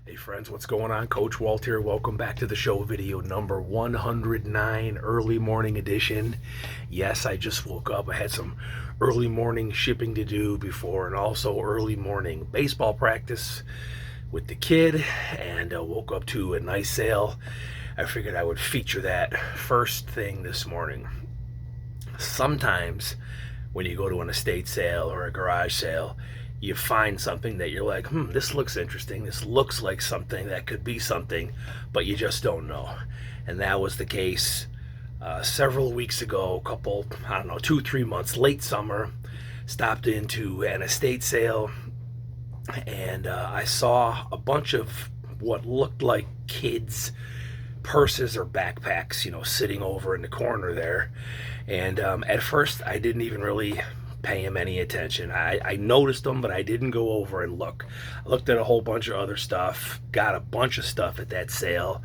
Hey friends, what's going on? Coach Walt here. Welcome back to the show, video number 109, early morning edition. Yes, I just woke up. I had some early morning shipping to do before, and also early morning baseball practice with the kid, and woke up to a nice sale. I figured I would feature that first thing this morning. Sometimes when you go to an estate sale or a garage sale, you find something that you're like, this looks interesting. This looks like something that could be something, but you just don't know. And that was the case several weeks ago, a couple, 2, 3 months, late summer, stopped into an estate sale, and I saw a bunch of what looked like kids' purses or backpacks, sitting over in the corner there. And at first, I didn't even really pay him any attention. I noticed them, but I didn't go over and look. I looked at a whole bunch of other stuff, got a bunch of stuff at that sale,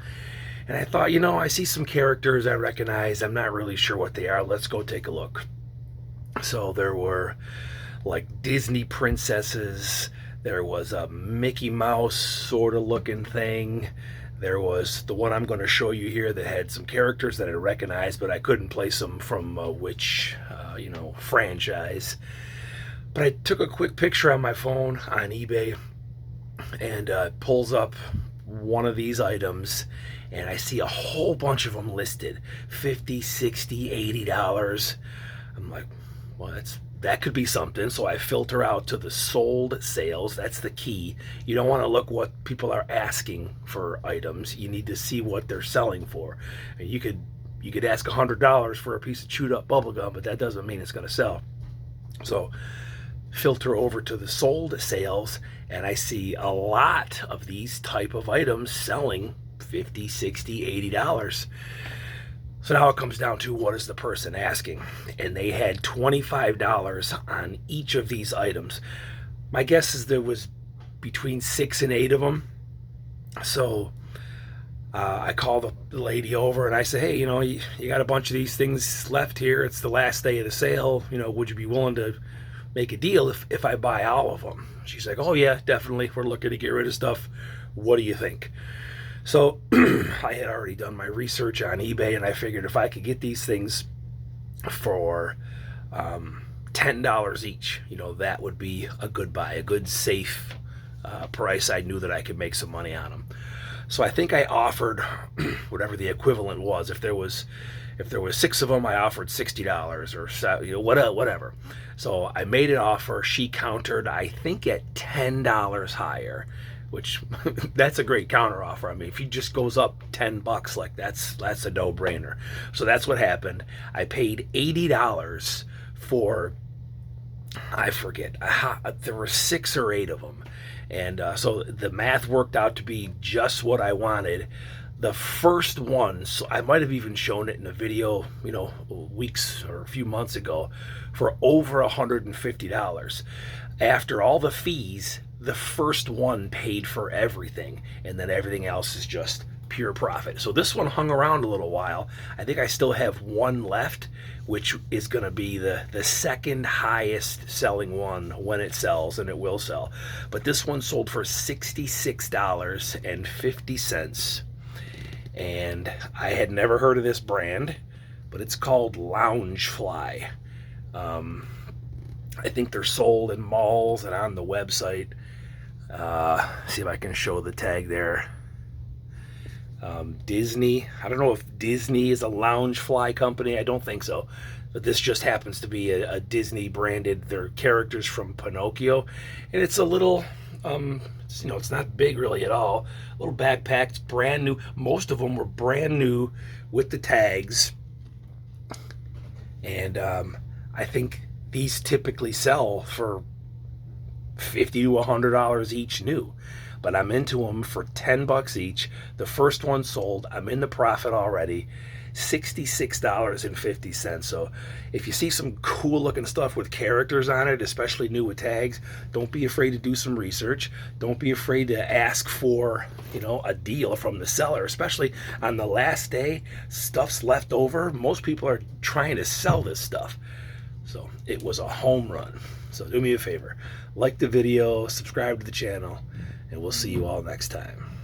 and I thought, I see some characters I recognize. I'm not really sure what they are. Let's go take a look. So there were like Disney princesses. There was a Mickey Mouse sort of looking thing. There was the one I'm going to show you here that had some characters that I recognized, but I couldn't place them from which franchise. But I took a quick picture on my phone on eBay, and pulls up one of these items, and I see a whole bunch of them listed, $50, $60, $80. I'm like, well, that could be something. So I filter out to the sold sales. That's the key. You don't want to look what people are asking for items. You need to see what they're selling for. And you could ask $100 for a piece of chewed up bubble gum, but that doesn't mean it's going to sell. So filter over to the sold sales, and I see a lot of these type of items selling $50, $60, $80. So now it comes down to, what is the person asking? And they had $25 on each of these items. My guess is there was between 6 and 8 of them. So I call the lady over and I say, hey, you got a bunch of these things left here. It's the last day of the sale. Would you be willing to make a deal if I buy all of them? She's like, oh yeah, definitely. We're looking to get rid of stuff. What do you think? So I had already done my research on eBay, and I figured if I could get these things for $10 each, that would be a good buy, a good safe price. I knew that I could make some money on them. So I think I offered whatever the equivalent was. If there was 6 of them, I offered $60 or whatever. So I made an offer. She countered, I think, at $10 higher, which that's a great counter offer. I mean, if he just goes up $10, like that's a no-brainer. So that's what happened. I paid $80 for, I forget, there were 6 or 8 of them. And so the math worked out to be just what I wanted. The first one, so I might have even shown it in a video, weeks or a few months ago, for over $150. After all the fees, the first one paid for everything, and then everything else is just pure profit. So this one hung around a little while. I think I still have one left, which is going to be the second highest selling one when it sells, and it will sell. But this one sold for $66.50. And I had never heard of this brand, but it's called Loungefly. I think they're sold in malls and on the website. See if I can show the tag there. Disney. I don't know if Disney is a Loungefly company. I don't think so. But this just happens to be a Disney branded. They're characters from Pinocchio. And it's a little, it's not big really at all. Little backpack. It's brand new. Most of them were brand new with the tags. And I think these typically sell for $50 to $100 each new, but I'm into them for $10 each. The first one sold. I'm in the profit already. $66.50. So if you see some cool looking stuff with characters on it, especially new with tags, don't be afraid to do some research. Don't be afraid to ask for, a deal from the seller, especially on the last day. Stuff's left over. Most people are trying to sell this stuff. So it was a home run. So do me a favor, like the video, subscribe to the channel, and we'll see you all next time.